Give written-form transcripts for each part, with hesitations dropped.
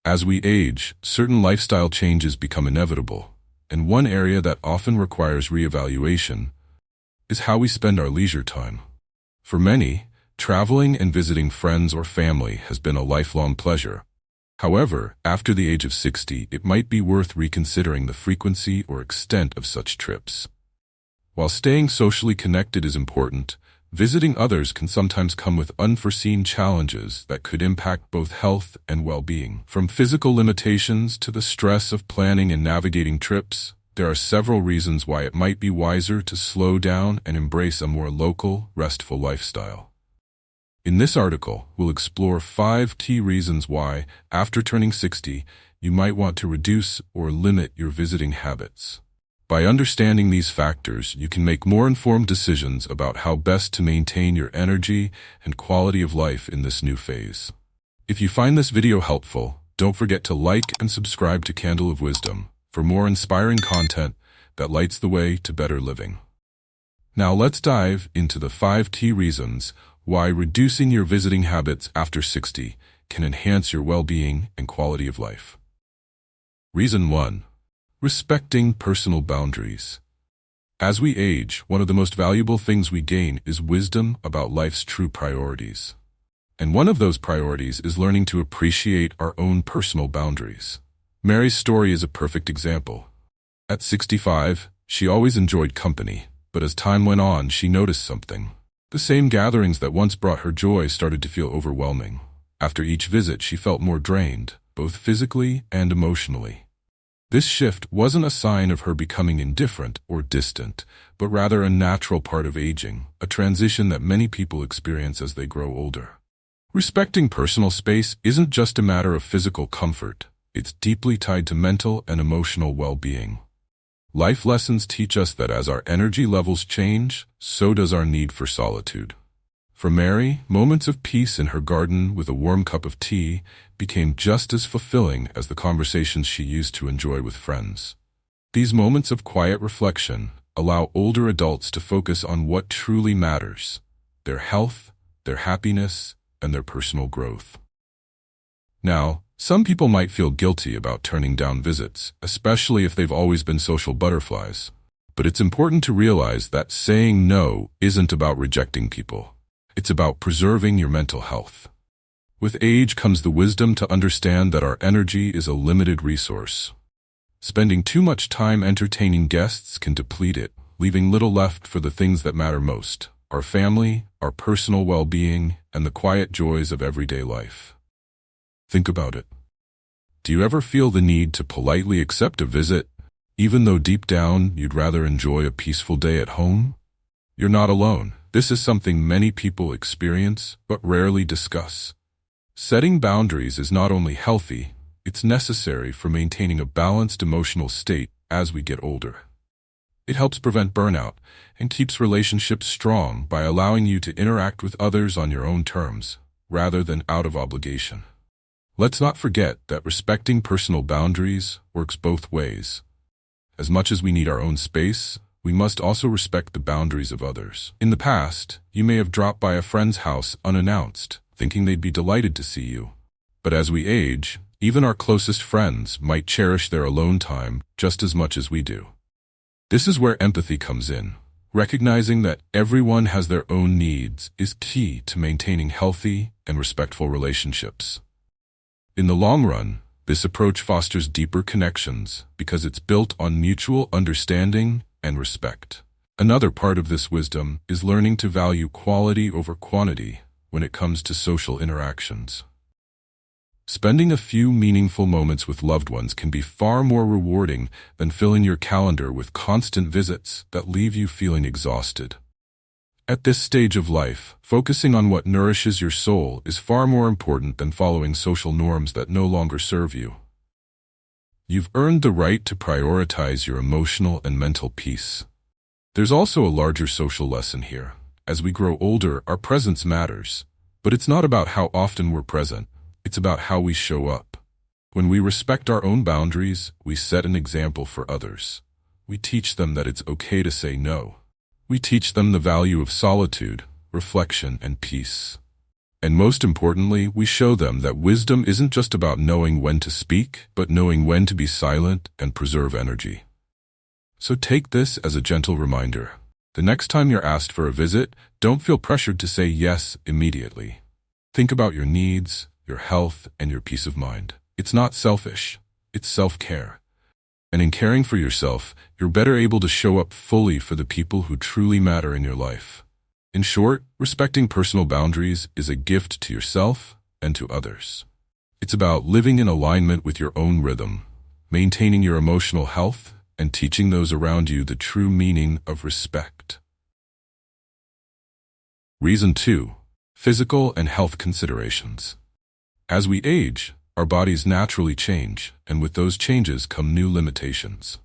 As we age, certain lifestyle changes become inevitable, and one area that often requires reevaluation is how we spend our leisure time. For many, traveling and visiting friends or family has been a lifelong pleasure. However, after the age of 60, it might be worth reconsidering the frequency or extent of such trips. While staying socially connected is important, visiting others can sometimes come with unforeseen challenges that could impact both health and well-being. From physical limitations to the stress of planning and navigating trips, there are several reasons why it might be wiser to slow down and embrace a more local, restful lifestyle. In this article, we'll explore 5 key reasons why, after turning 60, you might want to reduce or limit your visiting habits. By understanding these factors, you can make more informed decisions about how best to maintain your energy and quality of life in this new phase. If you find this video helpful, don't forget to like and subscribe to Candle of Wisdom for more inspiring content that lights the way to better living. Now let's dive into the 5 key reasons why reducing your visiting habits after 60 can enhance your well-being and quality of life. Reason 1. Respecting personal boundaries. As we age, one of the most valuable things we gain is wisdom about life's true priorities. And one of those priorities is learning to appreciate our own personal boundaries. Mary's story is a perfect example. At 65, she always enjoyed company, but as time went on, she noticed something. The same gatherings that once brought her joy started to feel overwhelming. After each visit, she felt more drained, both physically and emotionally. This shift wasn't a sign of her becoming indifferent or distant, but rather a natural part of aging, a transition that many people experience as they grow older. Respecting personal space isn't just a matter of physical comfort, it's deeply tied to mental and emotional well-being. Life lessons teach us that as our energy levels change, so does our need for solitude. For Mary, moments of peace in her garden with a warm cup of tea became just as fulfilling as the conversations she used to enjoy with friends. These moments of quiet reflection allow older adults to focus on what truly matters: their health, their happiness, and their personal growth. Now, some people might feel guilty about turning down visits, especially if they've always been social butterflies. But it's important to realize that saying no isn't about rejecting people. It's about preserving your mental health. With age comes the wisdom to understand that our energy is a limited resource. Spending too much time entertaining guests can deplete it, leaving little left for the things that matter most: our family, our personal well-being, and the quiet joys of everyday life. Think about it. Do you ever feel the need to politely accept a visit, even though deep down you'd rather enjoy a peaceful day at home? You're not alone. This is something many people experience, but rarely discuss. Setting boundaries is not only healthy, it's necessary for maintaining a balanced emotional state as we get older. It helps prevent burnout and keeps relationships strong by allowing you to interact with others on your own terms, rather than out of obligation. Let's not forget that respecting personal boundaries works both ways. As much as we need our own space, we must also respect the boundaries of others. In the past, you may have dropped by a friend's house unannounced, thinking they'd be delighted to see you. But as we age, even our closest friends might cherish their alone time just as much as we do. This is where empathy comes in. Recognizing that everyone has their own needs is key to maintaining healthy and respectful relationships. In the long run, this approach fosters deeper connections because it's built on mutual understanding and respect. Another part of this wisdom is learning to value quality over quantity when it comes to social interactions. Spending a few meaningful moments with loved ones can be far more rewarding than filling your calendar with constant visits that leave you feeling exhausted. At this stage of life, focusing on what nourishes your soul is far more important than following social norms that no longer serve you. You've earned the right to prioritize your emotional and mental peace. There's also a larger social lesson here. As we grow older, our presence matters. But it's not about how often we're present. It's about how we show up. When we respect our own boundaries, we set an example for others. We teach them that it's okay to say no. We teach them the value of solitude, reflection, and peace. And most importantly, we show them that wisdom isn't just about knowing when to speak, but knowing when to be silent and preserve energy. So take this as a gentle reminder. The next time you're asked for a visit, don't feel pressured to say yes immediately. Think about your needs, your health, and your peace of mind. It's not selfish, it's self-care. And in caring for yourself, you're better able to show up fully for the people who truly matter in your life. In short, respecting personal boundaries is a gift to yourself and to others. It's about living in alignment with your own rhythm, maintaining your emotional health, and teaching those around you the true meaning of respect. Reason 2. Physical and health considerations. As we age, our bodies naturally change, and with those changes come new limitations.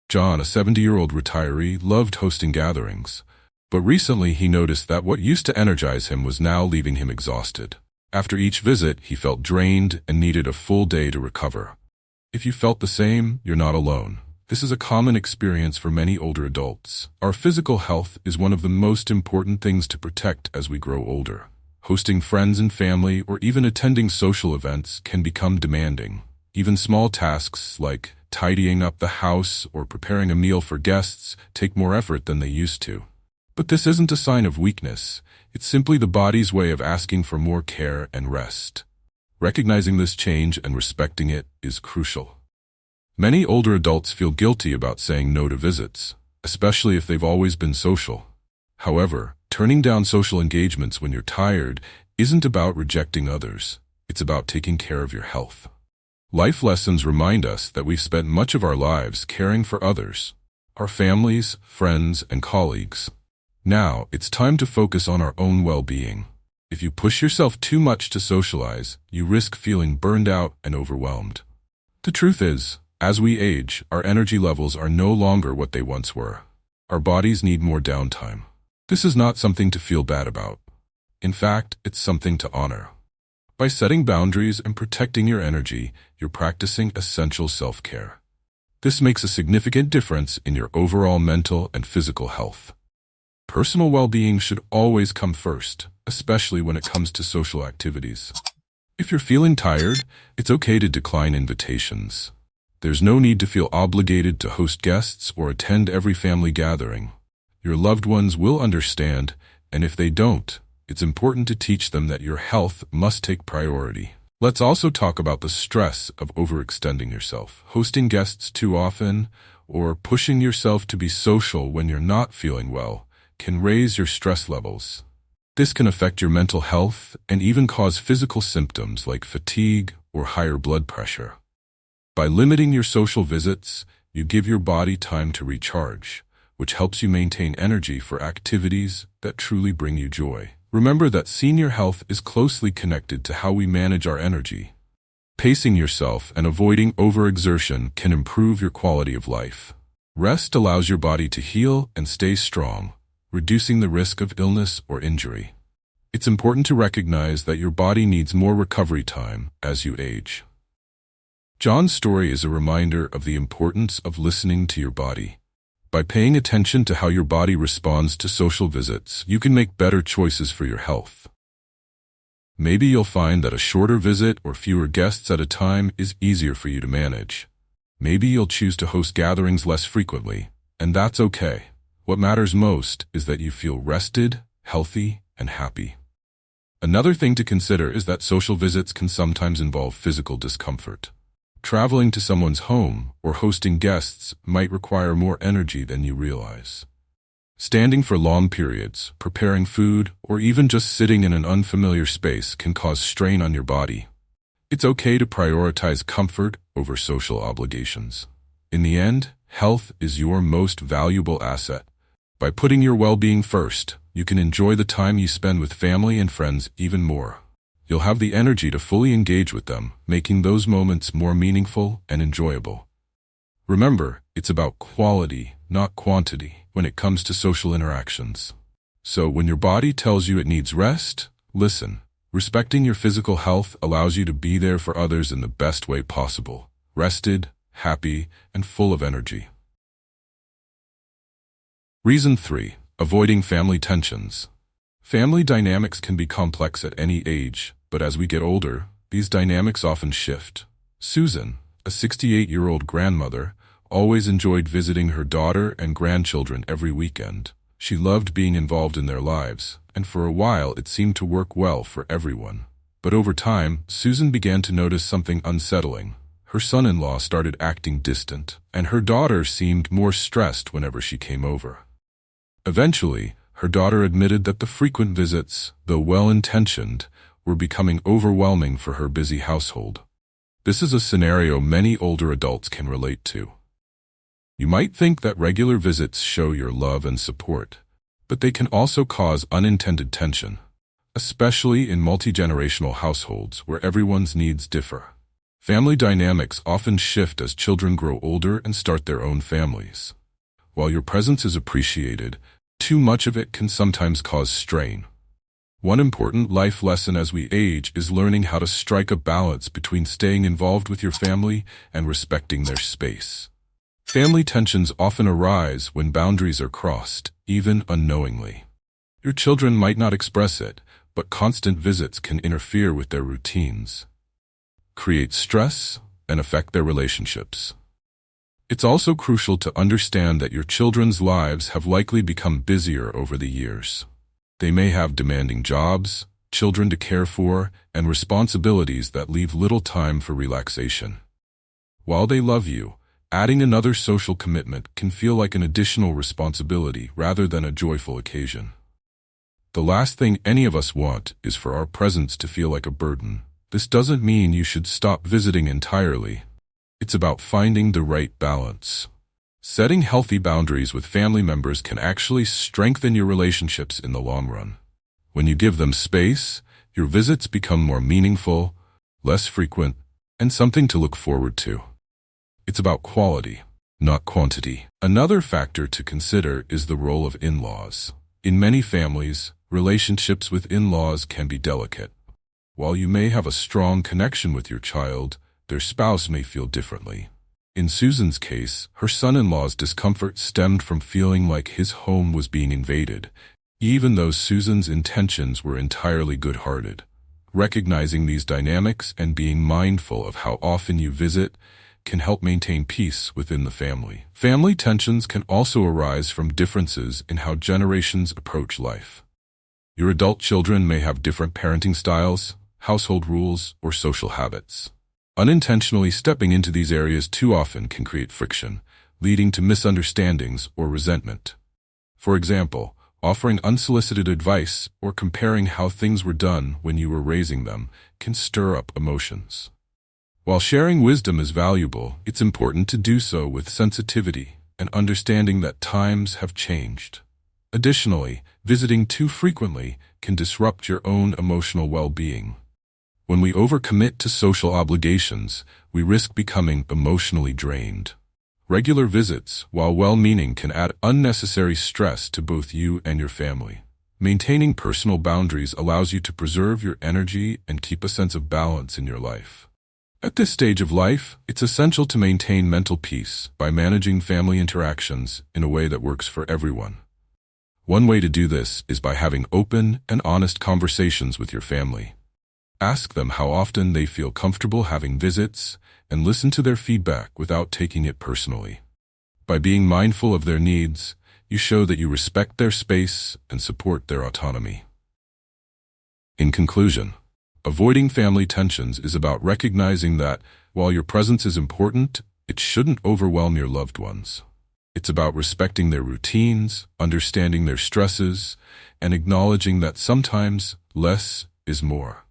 John, a 70-year-old retiree, loved hosting gatherings, but recently he noticed that what used to energize him was now leaving him exhausted. After each visit, he felt drained and needed a full day to recover. If you felt the same, you're not alone. This is a common experience for many older adults. Our physical health is one of the most important things to protect as we grow older. Hosting friends and family or even attending social events can become demanding. Even small tasks like tidying up the house or preparing a meal for guests take more effort than they used to. But this isn't a sign of weakness. It's simply the body's way of asking for more care and rest. Recognizing this change and respecting it is crucial. Many older adults feel guilty about saying no to visits, especially if they've always been social. However, turning down social engagements when you're tired isn't about rejecting others. It's about taking care of your health. Life lessons remind us that we've spent much of our lives caring for others, our families, friends, and colleagues. Now, it's time to focus on our own well-being. If you push yourself too much to socialize, you risk feeling burned out and overwhelmed. The truth is, as we age, our energy levels are no longer what they once were. Our bodies need more downtime. This is not something to feel bad about. In fact, it's something to honor. By setting boundaries and protecting your energy, you're practicing essential self-care. This makes a significant difference in your overall mental and physical health. Personal well-being should always come first, especially when it comes to social activities. If you're feeling tired, it's okay to decline invitations. There's no need to feel obligated to host guests or attend every family gathering. Your loved ones will understand, and if they don't, it's important to teach them that your health must take priority. Let's also talk about the stress of overextending yourself. Hosting guests too often, or pushing yourself to be social when you're not feeling well, can raise your stress levels. This can affect your mental health and even cause physical symptoms like fatigue or higher blood pressure. By limiting your social visits, you give your body time to recharge, which helps you maintain energy for activities that truly bring you joy. Remember that senior health is closely connected to how we manage our energy. Pacing yourself and avoiding overexertion can improve your quality of life. Rest allows your body to heal and stay strong, reducing the risk of illness or injury. It's important to recognize that your body needs more recovery time as you age. John's story is a reminder of the importance of listening to your body. By paying attention to how your body responds to social visits, you can make better choices for your health. Maybe you'll find that a shorter visit or fewer guests at a time is easier for you to manage. Maybe you'll choose to host gatherings less frequently, and that's okay. What matters most is that you feel rested, healthy, and happy. Another thing to consider is that social visits can sometimes involve physical discomfort. Traveling to someone's home or hosting guests might require more energy than you realize. Standing for long periods, preparing food, or even just sitting in an unfamiliar space can cause strain on your body. It's okay to prioritize comfort over social obligations. In the end, health is your most valuable asset. By putting your well-being first, you can enjoy the time you spend with family and friends even more. You'll have the energy to fully engage with them, making those moments more meaningful and enjoyable. Remember, it's about quality, not quantity, when it comes to social interactions. So when your body tells you it needs rest, listen. Respecting your physical health allows you to be there for others in the best way possible, rested, happy, and full of energy. Reason 3. Avoiding family tensions. Family dynamics can be complex at any age, but as we get older, these dynamics often shift. Susan, a 68-year-old grandmother, always enjoyed visiting her daughter and grandchildren every weekend. She loved being involved in their lives, and for a while it seemed to work well for everyone. But over time, Susan began to notice something unsettling. Her son-in-law started acting distant, and her daughter seemed more stressed whenever she came over. Eventually, her daughter admitted that the frequent visits, though well-intentioned, were becoming overwhelming for her busy household. This is a scenario many older adults can relate to. You might think that regular visits show your love and support, but they can also cause unintended tension, especially in multi-generational households where everyone's needs differ. Family dynamics often shift as children grow older and start their own families. While your presence is appreciated, too much of it can sometimes cause strain. One important life lesson as we age is learning how to strike a balance between staying involved with your family and respecting their space. Family tensions often arise when boundaries are crossed, even unknowingly. Your children might not express it, but constant visits can interfere with their routines, create stress, and affect their relationships. It's also crucial to understand that your children's lives have likely become busier over the years. They may have demanding jobs, children to care for, and responsibilities that leave little time for relaxation. While they love you, adding another social commitment can feel like an additional responsibility rather than a joyful occasion. The last thing any of us want is for our presence to feel like a burden. This doesn't mean you should stop visiting entirely. It's about finding the right balance. Setting healthy boundaries with family members can actually strengthen your relationships in the long run. When you give them space, your visits become more meaningful, less frequent, and something to look forward to. It's about quality, not quantity. Another factor to consider is the role of in-laws. In many families, relationships with in-laws can be delicate. While you may have a strong connection with your child, their spouse may feel differently. In Susan's case, her son-in-law's discomfort stemmed from feeling like his home was being invaded, even though Susan's intentions were entirely good-hearted. Recognizing these dynamics and being mindful of how often you visit can help maintain peace within the family. Family tensions can also arise from differences in how generations approach life. Your adult children may have different parenting styles, household rules, or social habits. Unintentionally stepping into these areas too often can create friction, leading to misunderstandings or resentment. For example, offering unsolicited advice or comparing how things were done when you were raising them can stir up emotions. While sharing wisdom is valuable, it's important to do so with sensitivity and understanding that times have changed. Additionally, visiting too frequently can disrupt your own emotional well-being. When we overcommit to social obligations, we risk becoming emotionally drained. Regular visits, while well-meaning, can add unnecessary stress to both you and your family. Maintaining personal boundaries allows you to preserve your energy and keep a sense of balance in your life. At this stage of life, it's essential to maintain mental peace by managing family interactions in a way that works for everyone. One way to do this is by having open and honest conversations with your family. Ask them how often they feel comfortable having visits and listen to their feedback without taking it personally. By being mindful of their needs, you show that you respect their space and support their autonomy. In conclusion, avoiding family tensions is about recognizing that, while your presence is important, it shouldn't overwhelm your loved ones. It's about respecting their routines, understanding their stresses, and acknowledging that sometimes less is more.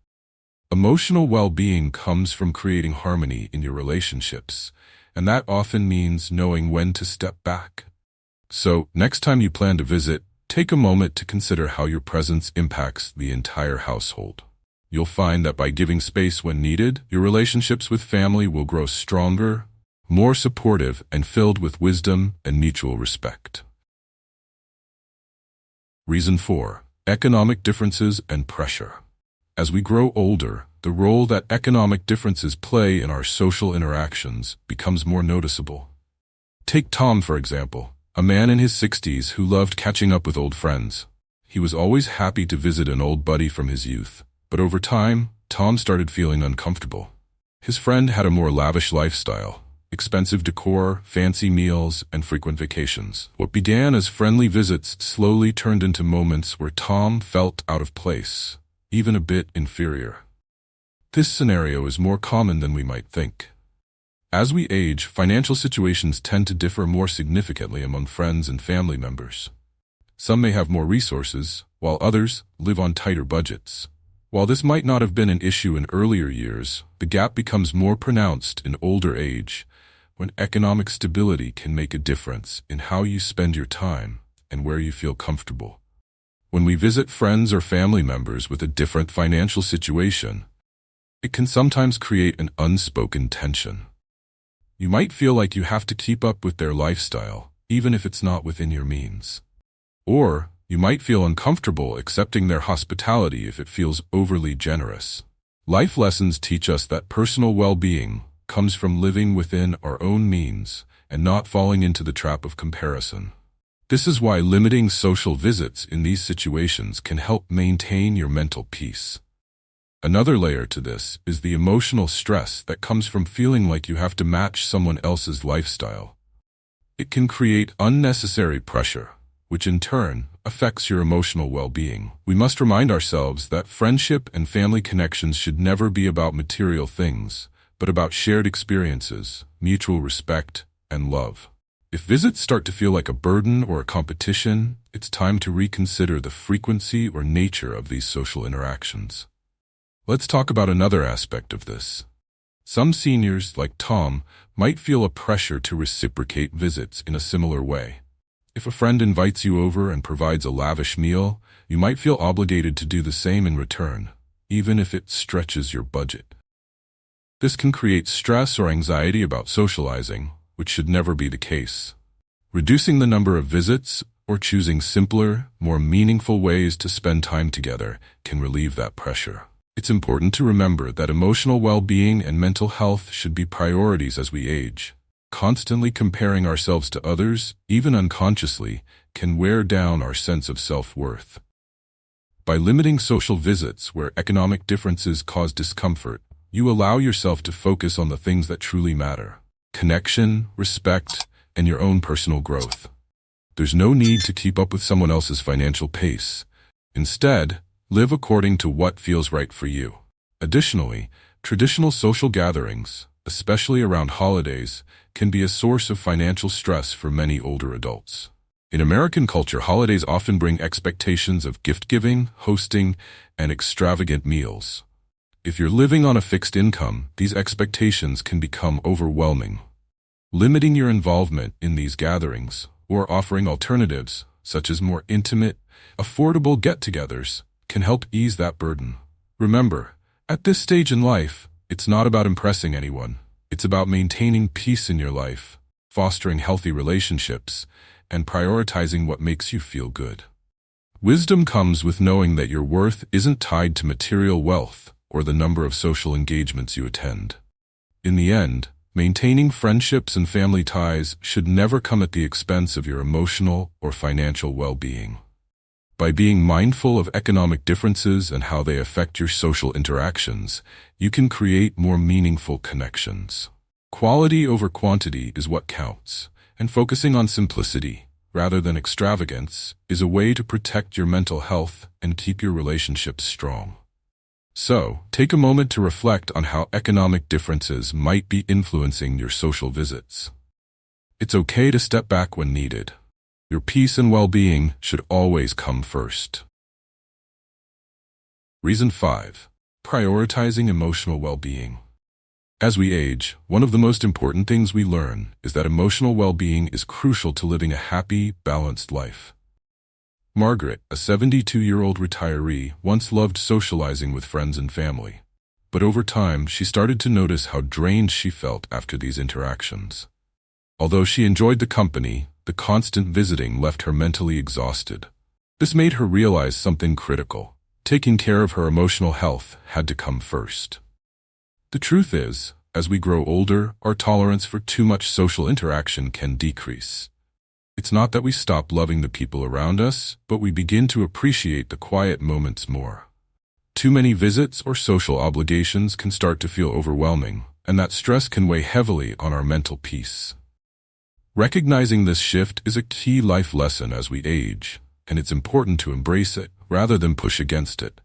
Emotional well-being comes from creating harmony in your relationships, and that often means knowing when to step back. So, next time you plan to visit, take a moment to consider how your presence impacts the entire household. You'll find that by giving space when needed, your relationships with family will grow stronger, more supportive, and filled with wisdom and mutual respect. Reason 4. Economic differences and pressure. As we grow older, the role that economic differences play in our social interactions becomes more noticeable. Take Tom, for example, a man in his 60s who loved catching up with old friends. he was always happy to visit an old buddy from his youth, but over time, Tom started feeling uncomfortable. His friend had a more lavish lifestyle, expensive decor, fancy meals, and frequent vacations. What began as friendly visits slowly turned into moments where Tom felt out of place, even a bit inferior. This scenario is more common than we might think. As we age, financial situations tend to differ more significantly among friends and family members. Some may have more resources, while others live on tighter budgets. While this might not have been an issue in earlier years, the gap becomes more pronounced in older age, when economic stability can make a difference in how you spend your time and where you feel comfortable. When we visit friends or family members with a different financial situation, it can sometimes create an unspoken tension. You might feel like you have to keep up with their lifestyle, even if it's not within your means. Or you might feel uncomfortable accepting their hospitality if it feels overly generous. Life lessons teach us that personal well-being comes from living within our own means and not falling into the trap of comparison. This is why limiting social visits in these situations can help maintain your mental peace. Another layer to this is the emotional stress that comes from feeling like you have to match someone else's lifestyle. It can create unnecessary pressure, which in turn affects your emotional well-being. We must remind ourselves that friendship and family connections should never be about material things, but about shared experiences, mutual respect, and love. If visits start to feel like a burden or a competition, it's time to reconsider the frequency or nature of these social interactions. Let's talk about another aspect of this. Some seniors, like Tom, might feel a pressure to reciprocate visits in a similar way. If a friend invites you over and provides a lavish meal, you might feel obligated to do the same in return, even if it stretches your budget. This can create stress or anxiety about socializing, which should never be the case. Reducing the number of visits or choosing simpler, more meaningful ways to spend time together can relieve that pressure. It's important to remember that emotional well-being and mental health should be priorities as we age. Constantly comparing ourselves to others, even unconsciously, can wear down our sense of self-worth. By limiting social visits where economic differences cause discomfort, you allow yourself to focus on the things that truly matter: connection, respect, and your own personal growth. There's no need to keep up with someone else's financial pace. Instead, live according to what feels right for you. Additionally, traditional social gatherings, especially around holidays, can be a source of financial stress for many older adults. In American culture, holidays often bring expectations of gift-giving, hosting, and extravagant meals. If you're living on a fixed income, these expectations can become overwhelming. Limiting your involvement in these gatherings, or offering alternatives, such as more intimate, affordable get-togethers, can help ease that burden. Remember, at this stage in life, it's not about impressing anyone. It's about maintaining peace in your life, fostering healthy relationships, and prioritizing what makes you feel good. Wisdom comes with knowing that your worth isn't tied to material wealth or the number of social engagements you attend. In the end, maintaining friendships and family ties should never come at the expense of your emotional or financial well-being. By being mindful of economic differences and how they affect your social interactions, you can create more meaningful connections. Quality over quantity is what counts, and focusing on simplicity, rather than extravagance, is a way to protect your mental health and keep your relationships strong. So, take a moment to reflect on how economic differences might be influencing your social visits. It's okay to step back when needed. Your peace and well-being should always come first. Reason 5. Prioritizing emotional well-being. As we age, one of the most important things we learn is that emotional well-being is crucial to living a happy, balanced life. Margaret, a 72-year-old retiree, once loved socializing with friends and family. But over time, she started to notice how drained she felt after these interactions. Although she enjoyed the company, the constant visiting left her mentally exhausted. This made her realize something critical. Taking care of her emotional health had to come first. The truth is, as we grow older, our tolerance for too much social interaction can decrease. It's not that we stop loving the people around us, but we begin to appreciate the quiet moments more. Too many visits or social obligations can start to feel overwhelming, and that stress can weigh heavily on our mental peace. Recognizing this shift is a key life lesson as we age, and it's important to embrace it rather than push against it.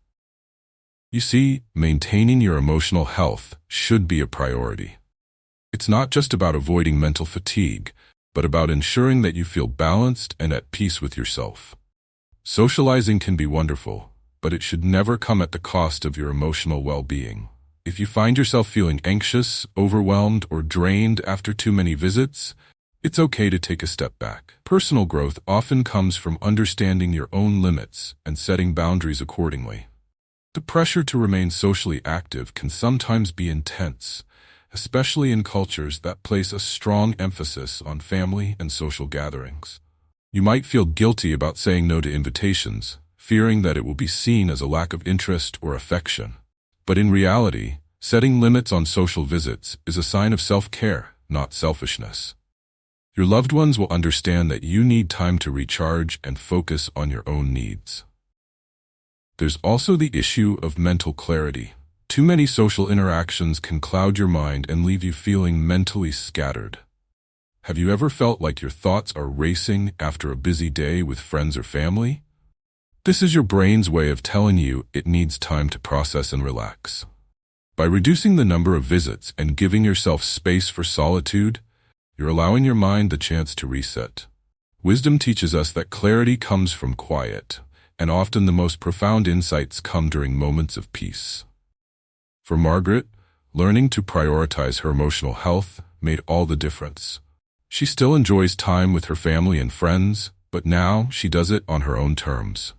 You see, maintaining your emotional health should be a priority. It's not just about avoiding mental fatigue, but about ensuring that you feel balanced and at peace with yourself. Socializing can be wonderful, but it should never come at the cost of your emotional well-being. If you find yourself feeling anxious, overwhelmed, or drained after too many visits, it's okay to take a step back. Personal growth often comes from understanding your own limits and setting boundaries accordingly. The pressure to remain socially active can sometimes be intense, especially in cultures that place a strong emphasis on family and social gatherings. You might feel guilty about saying no to invitations, fearing that it will be seen as a lack of interest or affection. But in reality, setting limits on social visits is a sign of self-care, not selfishness. Your loved ones will understand that you need time to recharge and focus on your own needs. There's also the issue of mental clarity. Too many social interactions can cloud your mind and leave you feeling mentally scattered. Have you ever felt like your thoughts are racing after a busy day with friends or family? This is your brain's way of telling you it needs time to process and relax. By reducing the number of visits and giving yourself space for solitude, you're allowing your mind the chance to reset. Wisdom teaches us that clarity comes from quiet, and often the most profound insights come during moments of peace. For Margaret, learning to prioritize her emotional health made all the difference. She still enjoys time with her family and friends, but now she does it on her own terms.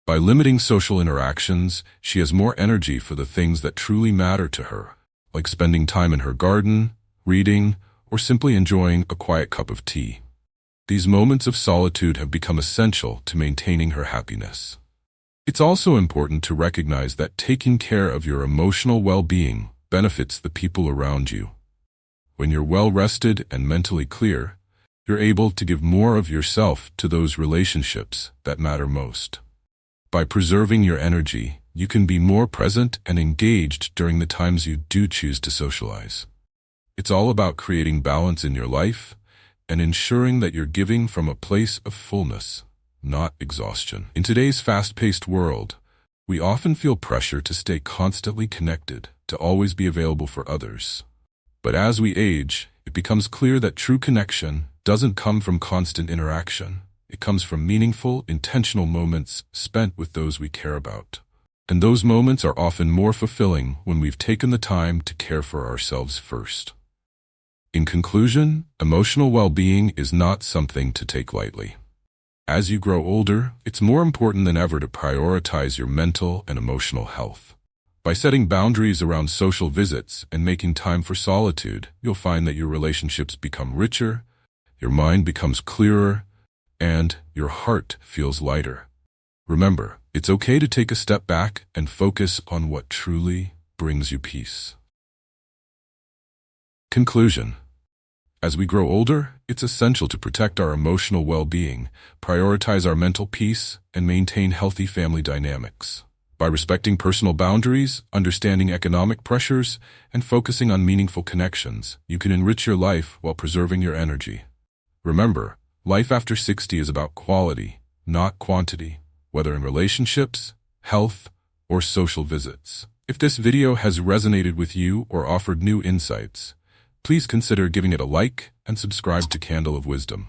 By limiting social interactions, she has more energy for the things that truly matter to her, like spending time in her garden, reading, or simply enjoying a quiet cup of tea. These moments of solitude have become essential to maintaining her happiness. It's also important to recognize that taking care of your emotional well-being benefits the people around you. When you're well-rested and mentally clear, you're able to give more of yourself to those relationships that matter most. By preserving your energy, you can be more present and engaged during the times you do choose to socialize. It's all about creating balance in your life and ensuring that you're giving from a place of fullness, not exhaustion. In today's fast-paced world, we often feel pressure to stay constantly connected, to always be available for others. But as we age, it becomes clear that true connection doesn't come from constant interaction. It comes from meaningful, intentional moments spent with those we care about. And those moments are often more fulfilling when we've taken the time to care for ourselves first. In conclusion, emotional well-being is not something to take lightly. As you grow older, it's more important than ever to prioritize your mental and emotional health. By setting boundaries around social visits and making time for solitude, you'll find that your relationships become richer, your mind becomes clearer, and your heart feels lighter. Remember, it's okay to take a step back and focus on what truly brings you peace. Conclusion. As we grow older, it's essential to protect our emotional well-being, prioritize our mental peace, and maintain healthy family dynamics. By respecting personal boundaries, understanding economic pressures, and focusing on meaningful connections, you can enrich your life while preserving your energy. Remember, life after 60 is about quality, not quantity, whether in relationships, health, or social visits. If this video has resonated with you or offered new insights, please consider giving it a like and subscribe to Candle of Wisdom.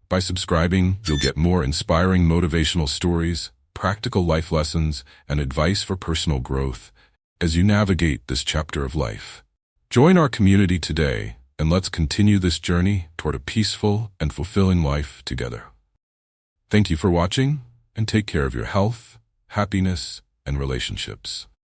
By subscribing, you'll get more inspiring motivational stories, practical life lessons, and advice for personal growth as you navigate this chapter of life. Join our community today, and let's continue this journey toward a peaceful and fulfilling life together. Thank you for watching, and take care of your health, happiness, and relationships.